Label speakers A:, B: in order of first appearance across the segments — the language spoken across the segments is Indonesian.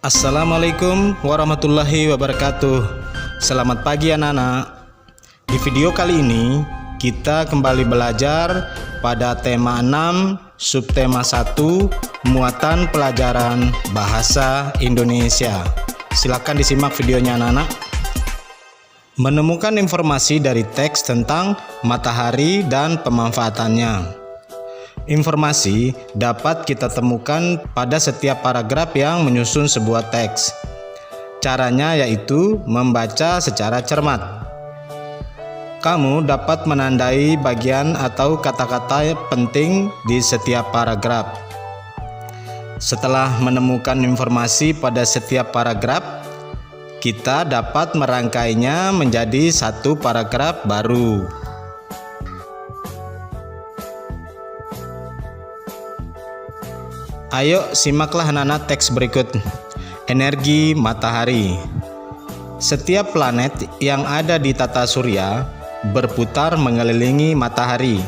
A: Assalamualaikum warahmatullahi wabarakatuh. Selamat pagi anak-anak. Di video kali ini kita kembali belajar pada tema 6 subtema 1 muatan pelajaran bahasa Indonesia. Silakan disimak videonya anak-anak. Menemukan informasi dari teks tentang matahari dan pemanfaatannya. Informasi dapat kita temukan pada setiap paragraf yang menyusun sebuah teks. Caranya yaitu membaca secara cermat. Kamu dapat menandai bagian atau kata-kata penting di setiap paragraf. Setelah menemukan informasi pada setiap paragraf, kita dapat merangkainya menjadi satu paragraf baru. Ayo simaklah anak-anak teks berikut. Energi matahari. Setiap planet yang ada di tata surya berputar mengelilingi matahari.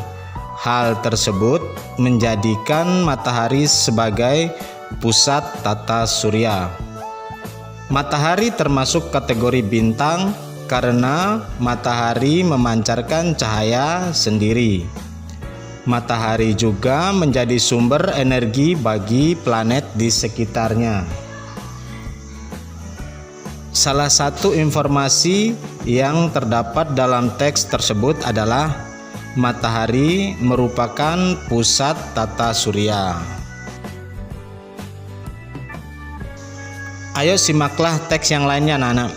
A: Hal tersebut menjadikan matahari sebagai pusat tata surya. Matahari termasuk kategori bintang karena matahari memancarkan cahaya sendiri. Matahari juga menjadi sumber energi bagi planet di sekitarnya. Salah satu informasi yang terdapat dalam teks tersebut adalah matahari merupakan pusat tata surya. Ayo simaklah teks yang lainnya anak-anak.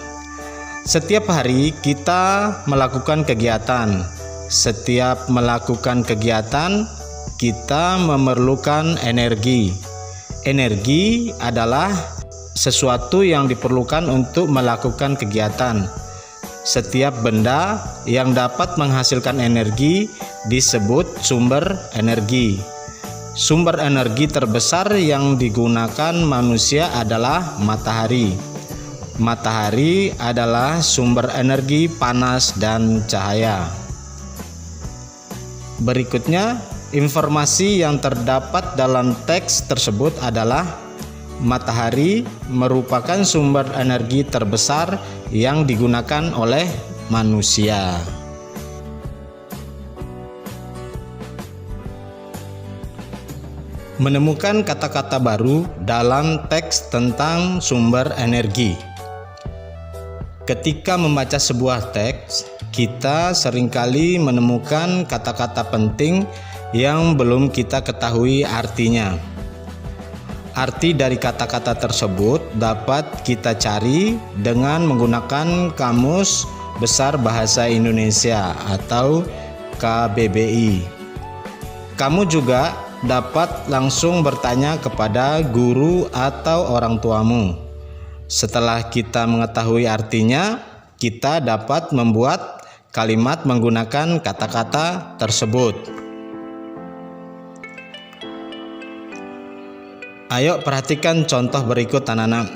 A: Setiap hari kita melakukan kegiatan. Setiap melakukan kegiatan, kita memerlukan energi. Energi adalah sesuatu yang diperlukan untuk melakukan kegiatan. Setiap benda yang dapat menghasilkan energi disebut sumber energi. Sumber energi terbesar yang digunakan manusia adalah matahari. Matahari adalah sumber energi panas dan cahaya. Berikutnya, informasi yang terdapat dalam teks tersebut adalah matahari merupakan sumber energi terbesar yang digunakan oleh manusia. Menemukan kata-kata baru dalam teks tentang sumber energi. Ketika membaca sebuah teks, kita seringkali menemukan kata-kata penting yang belum kita ketahui artinya. Arti dari kata-kata tersebut dapat kita cari dengan menggunakan Kamus Besar Bahasa Indonesia atau KBBI. Kamu juga dapat langsung bertanya kepada guru atau orang tuamu. Setelah kita mengetahui artinya, kita dapat membuat kalimat menggunakan kata-kata tersebut. Ayo perhatikan contoh berikut anak-anak.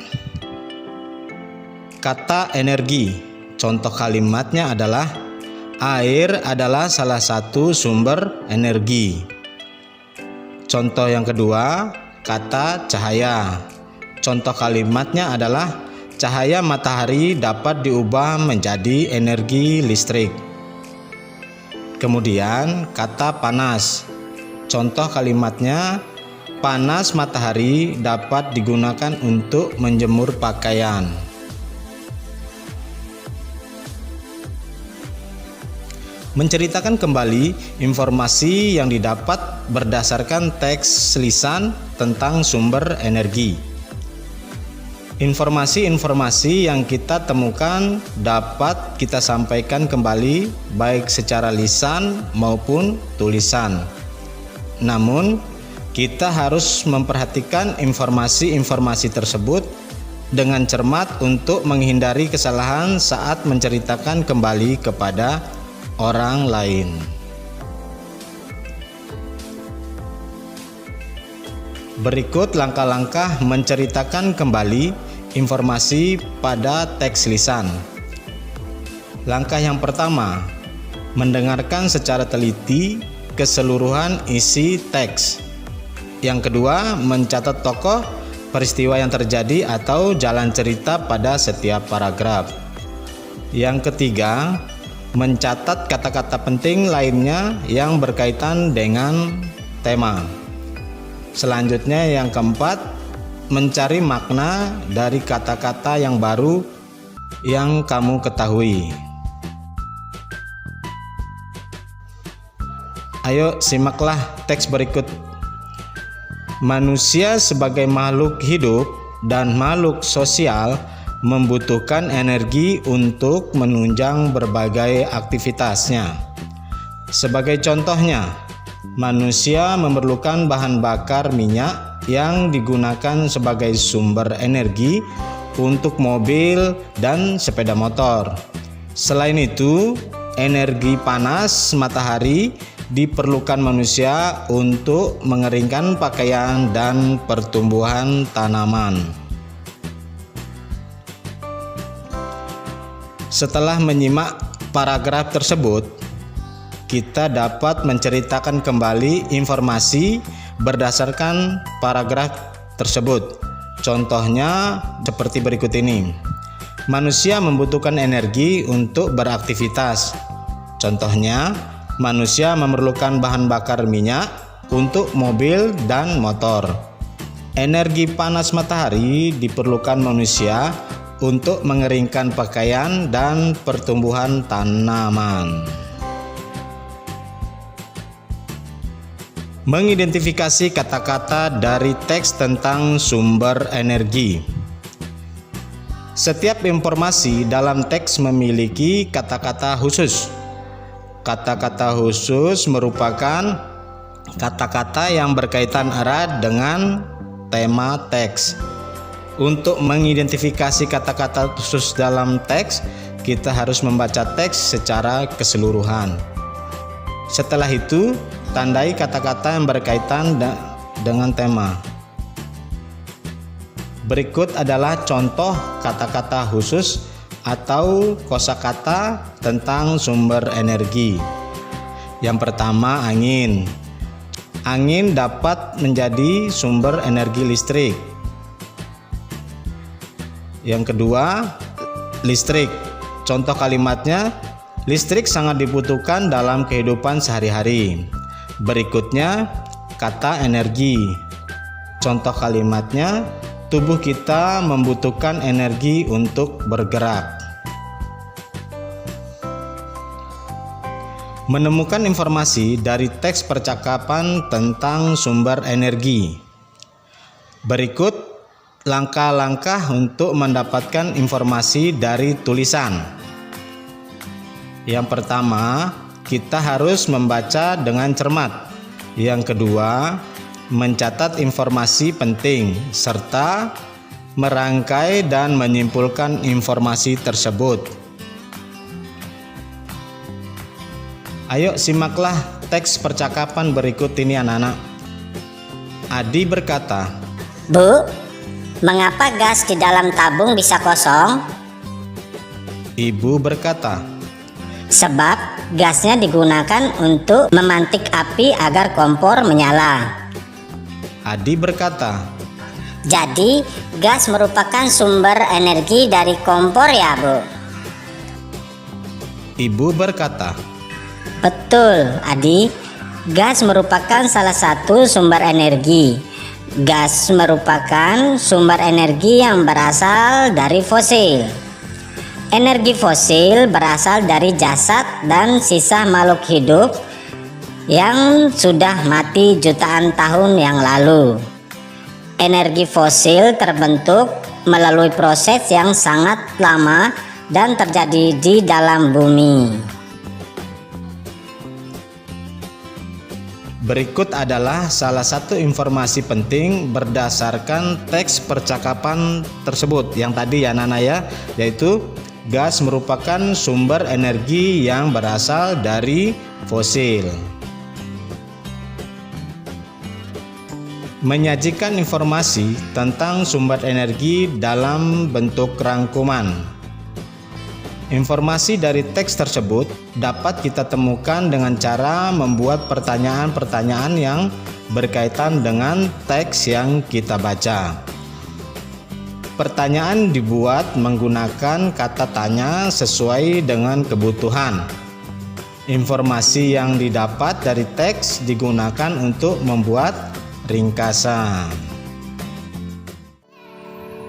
A: Kata energi. Contoh kalimatnya adalah air adalah salah satu sumber energi. Contoh yang kedua, kata cahaya. Contoh kalimatnya adalah cahaya matahari dapat diubah menjadi energi listrik. Kemudian kata panas. Contoh kalimatnya, panas matahari dapat digunakan untuk menjemur pakaian. Menceritakan kembali informasi yang didapat berdasarkan teks lisan tentang sumber energi. Informasi-informasi yang kita temukan dapat kita sampaikan kembali baik secara lisan maupun tulisan. Namun, kita harus memperhatikan informasi-informasi tersebut dengan cermat untuk menghindari kesalahan saat menceritakan kembali kepada orang lain. Berikut langkah-langkah menceritakan kembali informasi pada teks lisan. Langkah yang pertama, mendengarkan secara teliti keseluruhan isi teks. Yang kedua, mencatat tokoh peristiwa yang terjadi atau jalan cerita pada setiap paragraf. Yang ketiga, mencatat kata-kata penting lainnya yang berkaitan dengan tema. Selanjutnya yang keempat, mencari makna dari kata-kata yang baru yang kamu ketahui. Ayo simaklah teks berikut. Manusia sebagai makhluk hidup dan makhluk sosial membutuhkan energi untuk menunjang berbagai aktivitasnya. Sebagai contohnya, manusia memerlukan bahan bakar minyak yang digunakan sebagai sumber energi untuk mobil dan sepeda motor. Selain itu, energi panas matahari diperlukan manusia untuk mengeringkan pakaian dan pertumbuhan tanaman. Setelah menyimak paragraf tersebut, kita dapat menceritakan kembali informasi berdasarkan paragraf tersebut. Contohnya seperti berikut ini. Manusia membutuhkan energi untuk beraktivitas. Contohnya, manusia memerlukan bahan bakar minyak untuk mobil dan motor. Energi panas matahari diperlukan manusia untuk mengeringkan pakaian dan pertumbuhan tanaman. Mengidentifikasi kata-kata dari teks tentang sumber energi. Setiap informasi dalam teks memiliki kata-kata khusus. Kata-kata khusus merupakan kata-kata yang berkaitan erat dengan tema teks. Untuk mengidentifikasi kata-kata khusus dalam teks, kita harus membaca teks secara keseluruhan. Setelah itu, tandai kata-kata yang berkaitan dengan tema. Berikut adalah contoh kata-kata khusus atau kosakata tentang sumber energi. Yang pertama, angin. Angin dapat menjadi sumber energi listrik. Yang kedua, listrik. Contoh kalimatnya, listrik sangat dibutuhkan dalam kehidupan sehari-hari. Berikutnya, kata energi. Contoh kalimatnya, tubuh kita membutuhkan energi untuk bergerak. Menemukan informasi dari teks percakapan tentang sumber energi. Berikut langkah-langkah untuk mendapatkan informasi dari tulisan. Yang pertama, kita harus membaca dengan cermat. Yang kedua, mencatat informasi penting serta merangkai dan menyimpulkan informasi tersebut. Ayo simaklah teks percakapan berikut ini anak-anak. Adi berkata,
B: Bu, mengapa gas di dalam tabung bisa kosong?
A: Ibu berkata,
B: Sebab gasnya digunakan untuk memantik api agar kompor menyala.
A: Adi berkata,
B: Jadi gas merupakan sumber energi dari kompor ya, Bu?
A: Ibu berkata,
B: Betul, Adi. Gas merupakan salah satu sumber energi. Gas merupakan sumber energi yang berasal dari fosil. Energi fosil berasal dari jasad dan sisa makhluk hidup yang sudah mati jutaan tahun yang lalu. Energi fosil terbentuk melalui proses yang sangat lama dan terjadi di dalam bumi.
A: berikut adalah salah satu informasi penting berdasarkan teks percakapan tersebut yang tadi ya Nana ya, yaitu gas merupakan sumber energi yang berasal dari fosil. Menyajikan informasi tentang sumber energi dalam bentuk rangkuman. Informasi dari teks tersebut dapat kita temukan dengan cara membuat pertanyaan-pertanyaan yang berkaitan dengan teks yang kita baca. Pertanyaan dibuat menggunakan kata tanya sesuai dengan kebutuhan. Informasi yang didapat dari teks digunakan untuk membuat ringkasan.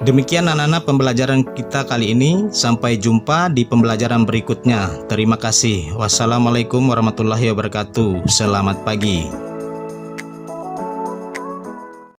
A: Demikian anak-anak pembelajaran kita kali ini. Sampai jumpa di pembelajaran berikutnya. Terima kasih. Wassalamualaikum warahmatullahi wabarakatuh. Selamat pagi.